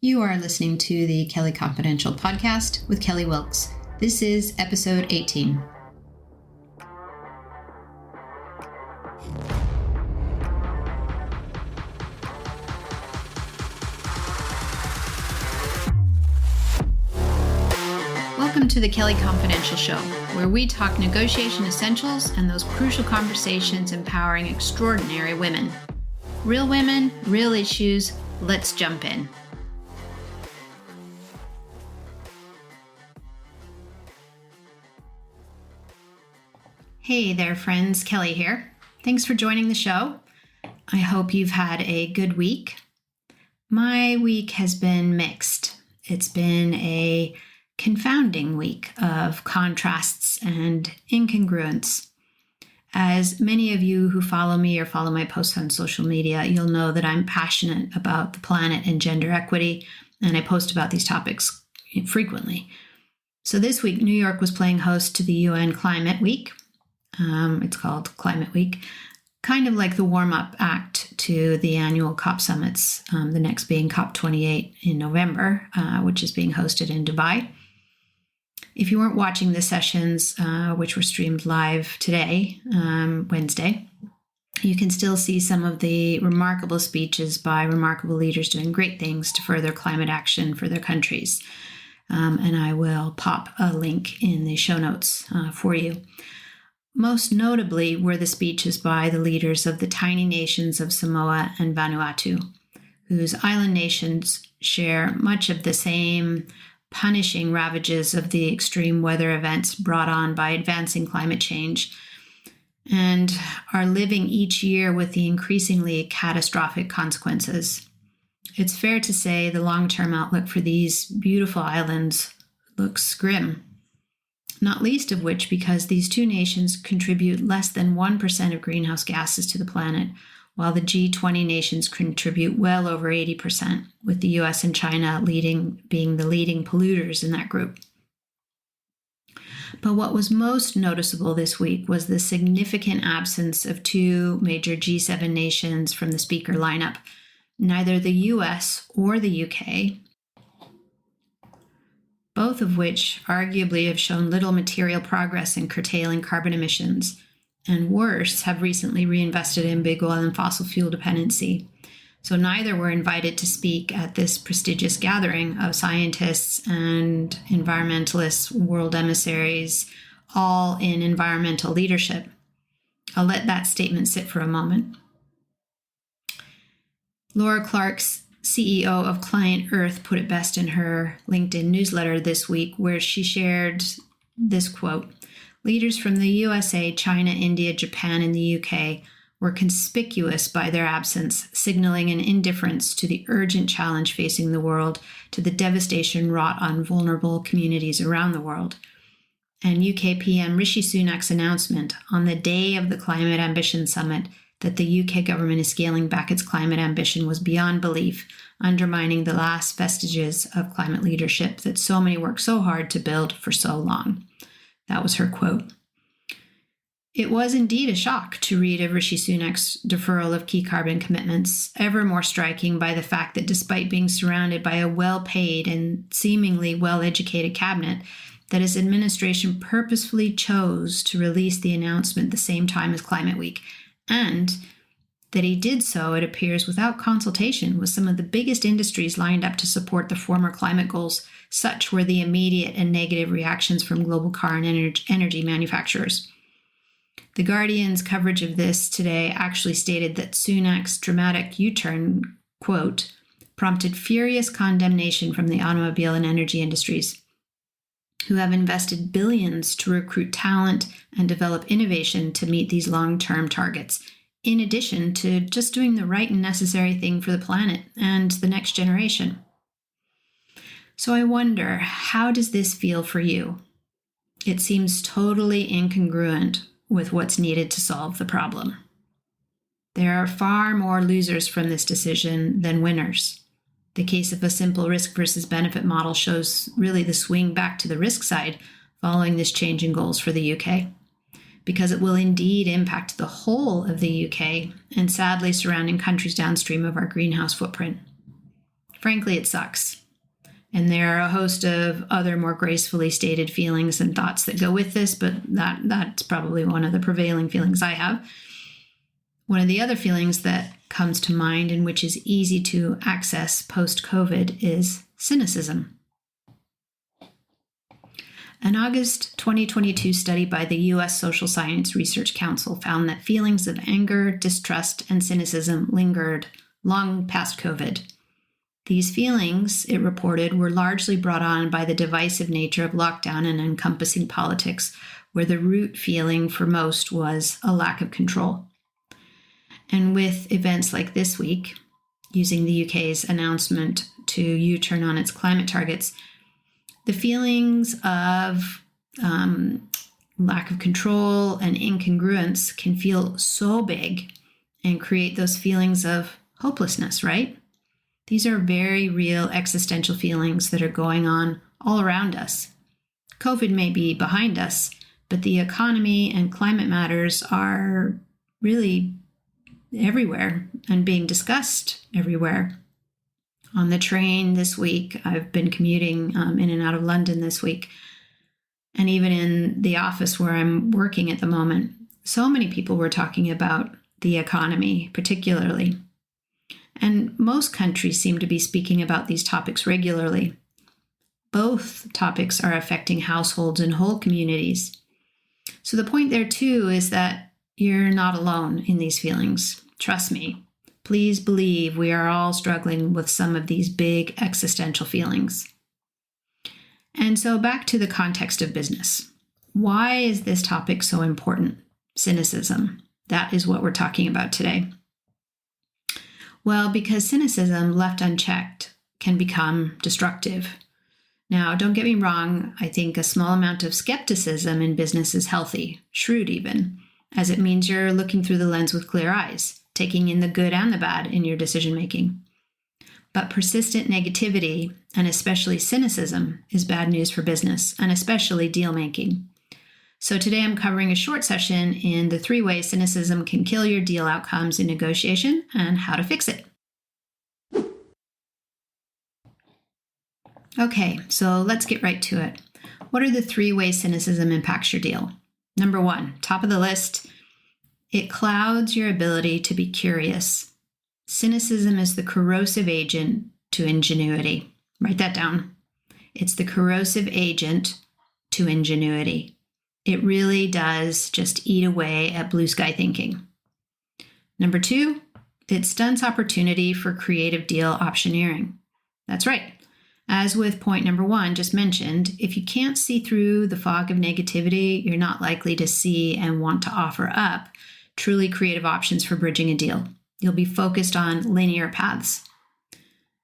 You are listening to the Kelly Confidential podcast with Kelly Wilkes. This is episode 18. Welcome to the Kelly Confidential Show, where we talk negotiation essentials and those crucial conversations empowering extraordinary women. Real women, real issues. Let's jump in. Hey there, friends. Kelly here. Thanks for joining the show. I hope you've had a good week. My week has been mixed. It's been a confounding week of contrasts and incongruence. As many of you who follow me or follow my posts on social media, you'll know that I'm passionate about the planet and gender equity, and I post about these topics frequently. So this week, New York was playing host to the UN Climate Week. It's called Climate Week, kind of like the warm-up act to the annual COP summits, the next being COP28 in November, which is being hosted in Dubai. If you weren't watching the sessions, which were streamed live today, Wednesday, you can still see some of the remarkable speeches by remarkable leaders doing great things to further climate action for their countries. And I will pop a link in the show notes for you. Most notably were the speeches by the leaders of the tiny nations of Samoa and Vanuatu, whose island nations share much of the same punishing ravages of the extreme weather events brought on by advancing climate change, and are living each year with the increasingly catastrophic consequences. It's fair to say the long-term outlook for these beautiful islands looks grim, not least of which because these two nations contribute less than 1% of greenhouse gases to the planet, while the G20 nations contribute well over 80%, with the US and China being the leading polluters in that group. But what was most noticeable this week was the significant absence of two major G7 nations from the speaker lineup. Neither the US or the UK, both of which arguably have shown little material progress in curtailing carbon emissions, and worse, have recently reinvested in big oil and fossil fuel dependency. So neither were invited to speak at this prestigious gathering of scientists and environmentalists, world emissaries, all in environmental leadership. I'll let that statement sit for a moment. Laura Clark's CEO of Client Earth put it best in her LinkedIn newsletter this week, where she shared this quote: "Leaders from the USA, China, India, Japan, and the UK were conspicuous by their absence, signaling an indifference to the urgent challenge facing the world, to the devastation wrought on vulnerable communities around the world." And UK PM Rishi Sunak's announcement on the day of the Climate Ambition Summit that the UK government is scaling back its climate ambition was beyond belief, undermining the last vestiges of climate leadership that so many worked so hard to build for so long. That was her quote. It was indeed a shock to read of Rishi Sunak's deferral of key carbon commitments, ever more striking by the fact that despite being surrounded by a well-paid and seemingly well-educated cabinet, that his administration purposefully chose to release the announcement the same time as Climate Week, and that he did so, it appears, without consultation with some of the biggest industries lined up to support the former climate goals. Such were the immediate and negative reactions from global car and energy manufacturers. The Guardian's coverage of this today actually stated that Sunak's dramatic U-turn, quote, prompted furious condemnation from the automobile and energy industries, who have invested billions to recruit talent and develop innovation to meet these long-term targets, in addition to just doing the right and necessary thing for the planet and the next generation. So I wonder, how does this feel for you? It seems totally incongruent with what's needed to solve the problem. There are far more losers from this decision than winners. The case of a simple risk versus benefit model shows really the swing back to the risk side following this change in goals for the UK, because it will indeed impact the whole of the UK and sadly surrounding countries downstream of our greenhouse footprint. Frankly, it sucks. And there are a host of other more gracefully stated feelings and thoughts that go with this, but that's probably one of the prevailing feelings I have. One of the other feelings that comes to mind and which is easy to access post-COVID is cynicism. An August 2022 study by the U.S. Social Science Research Council found that feelings of anger, distrust, and cynicism lingered long past COVID. These feelings, it reported, were largely brought on by the divisive nature of lockdown and encompassing politics, where the root feeling for most was a lack of control. And with events like this week, using the UK's announcement to U-turn on its climate targets, the feelings of lack of control and incongruence can feel so big and create those feelings of hopelessness, right? These are very real existential feelings that are going on all around us. COVID may be behind us, but the economy and climate matters are really everywhere and being discussed everywhere. On the train this week, I've been commuting in and out of London this week, and even in the office where I'm working at the moment, so many people were talking about the economy particularly. And most countries seem to be speaking about these topics regularly. Both topics are affecting households and whole communities. So the point there too is that you're not alone in these feelings. Trust me. Please believe we are all struggling with some of these big existential feelings. And so back to the context of business. Why is this topic so important? Cynicism. That is what we're talking about today. Well, because cynicism, left unchecked, can become destructive. Now, don't get me wrong, I think a small amount of skepticism in business is healthy, shrewd even, as it means you're looking through the lens with clear eyes, taking in the good and the bad in your decision-making. But persistent negativity, and especially cynicism, is bad news for business, and especially deal-making. So today I'm covering a short session in the 3 ways cynicism can kill your deal outcomes in negotiation and how to fix it. Okay, so let's get right to it. What are the 3 ways cynicism impacts your deal? Number 1, top of the list, it clouds your ability to be curious. Cynicism is the corrosive agent to ingenuity. Write that down. It's the corrosive agent to ingenuity. It really does just eat away at blue sky thinking. Number 2, it stunts opportunity for creative deal optioneering. That's right. As with point number 1 just mentioned, if you can't see through the fog of negativity, you're not likely to see and want to offer up truly creative options for bridging a deal. You'll be focused on linear paths.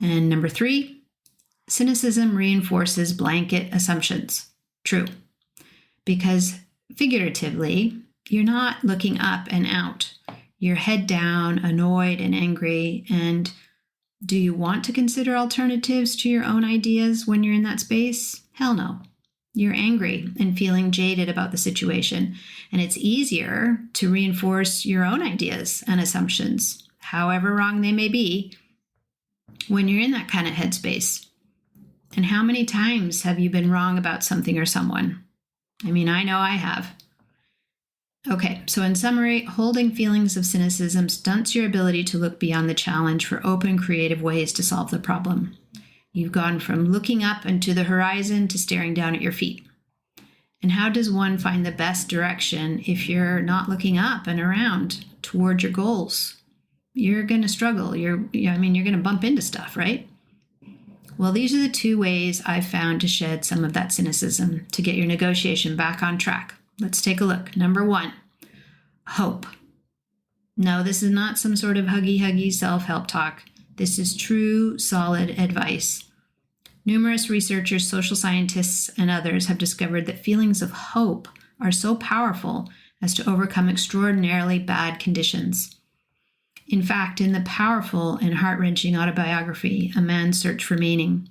And number 3, cynicism reinforces blanket assumptions. True. Because figuratively, you're not looking up and out. You're head down, annoyed and angry. And do you want to consider alternatives to your own ideas when you're in that space? Hell no. You're angry and feeling jaded about the situation. And it's easier to reinforce your own ideas and assumptions, however wrong they may be, when you're in that kind of headspace. And how many times have you been wrong about something or someone? I mean, I know I have. Okay, so in summary, holding feelings of cynicism stunts your ability to look beyond the challenge for open, creative ways to solve the problem. You've gone from looking up and to the horizon to staring down at your feet. And how does one find the best direction if you're not looking up and around toward your goals? You're going to struggle. You're going to bump into stuff, right? Well, these are the 2 ways I've found to shed some of that cynicism to get your negotiation back on track. Let's take a look. Number 1, hope. No, this is not some sort of huggy self-help talk. This is true, solid advice. Numerous researchers, social scientists, and others have discovered that feelings of hope are so powerful as to overcome extraordinarily bad conditions. In fact, in the powerful and heart-wrenching autobiography, A Man's Search for Meaning,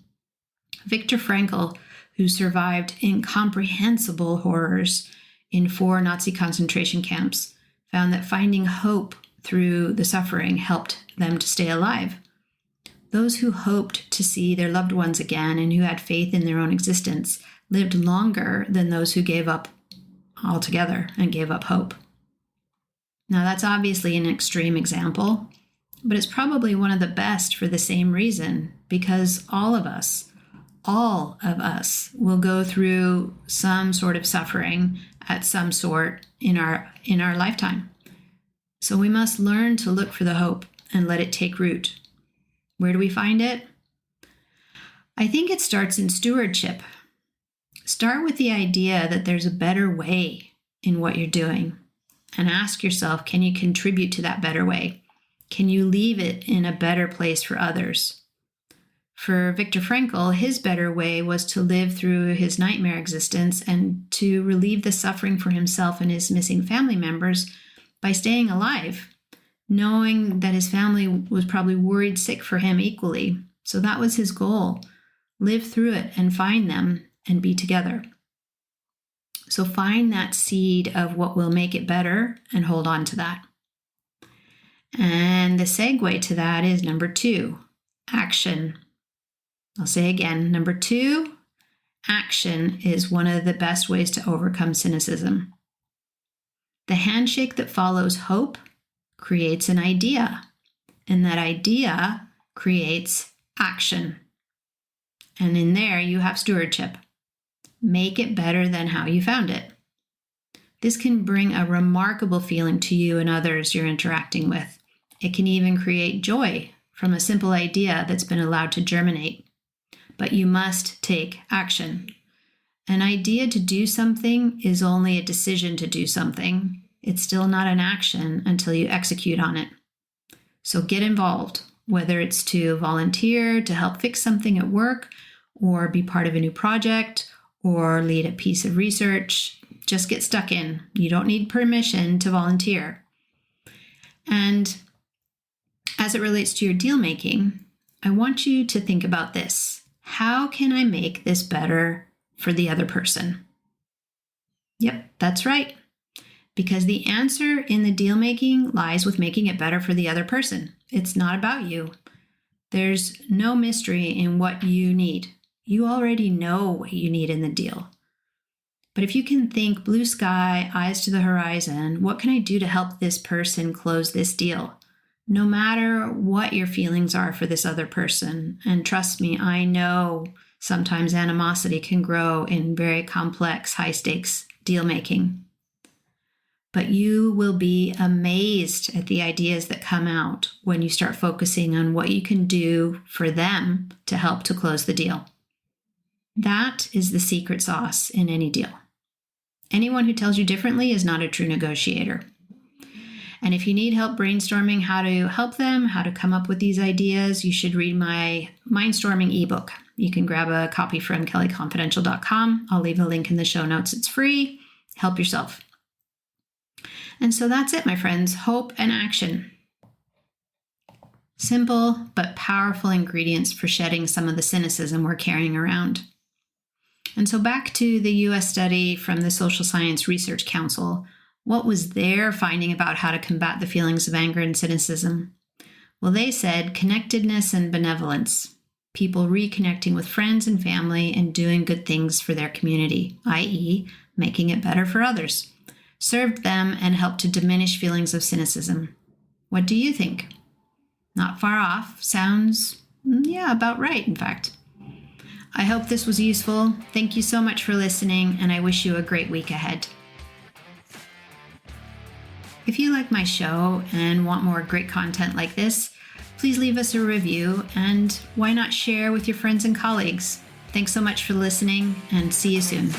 Viktor Frankl, who survived incomprehensible horrors in 4 Nazi concentration camps, found that finding hope through the suffering helped them to stay alive. Those who hoped to see their loved ones again and who had faith in their own existence lived longer than those who gave up altogether and gave up hope. Now, that's obviously an extreme example, but it's probably one of the best for the same reason, because all of us will go through some sort of suffering at some sort in our lifetime. So we must learn to look for the hope and let it take root. Where do we find it? I think it starts in stewardship. Start with the idea that there's a better way in what you're doing, and ask yourself, can you contribute to that better way? Can you leave it in a better place for others? For Viktor Frankl, his better way was to live through his nightmare existence and to relieve the suffering for himself and his missing family members by staying alive, knowing that his family was probably worried sick for him equally. So that was his goal. Live through it and find them and be together. So find that seed of what will make it better and hold on to that. And the segue to that is number 2, action. I'll say again, number 2, action is one of the best ways to overcome cynicism. The handshake that follows hope creates an idea, and that idea creates action. And in there, you have stewardship. Make it better than how you found it. This can bring a remarkable feeling to you and others you're interacting with. It can even create joy from a simple idea that's been allowed to germinate. But you must take action. An idea to do something is only a decision to do something. It's still not an action until you execute on it. So get involved, whether it's to volunteer to help fix something at work, or be part of a new project, or lead a piece of research. Just get stuck in. You don't need permission to volunteer. And as it relates to your deal making, I want you to think about this. How can I make this better for the other person? Yep, that's right. Because the answer in the deal making lies with making it better for the other person. It's not about you. There's no mystery in what you need. You already know what you need in the deal. But if you can think blue sky, eyes to the horizon, what can I do to help this person close this deal? No matter what your feelings are for this other person, and trust me, I know sometimes animosity can grow in very complex, high-stakes deal making. But you will be amazed at the ideas that come out when you start focusing on what you can do for them to help to close the deal. That is the secret sauce in any deal. Anyone who tells you differently is not a true negotiator. And if you need help brainstorming how to help them, how to come up with these ideas, you should read my Mindstorming ebook. You can grab a copy from kellyconfidential.com. I'll leave a link in the show notes. It's free. Help yourself. And so that's it, my friends. Hope and action. Simple but powerful ingredients for shedding some of the cynicism we're carrying around. And so back to the U.S. study from the Social Science Research Council. What was their finding about how to combat the feelings of anger and cynicism? Well, they said connectedness and benevolence. People reconnecting with friends and family and doing good things for their community, i.e., making it better for others, served them and helped to diminish feelings of cynicism. What do you think? Not far off. Sounds, about right, in fact. I hope this was useful. Thank you so much for listening, and I wish you a great week ahead. If you like my show and want more great content like this, please leave us a review, and why not share with your friends and colleagues? Thanks so much for listening, and see you soon.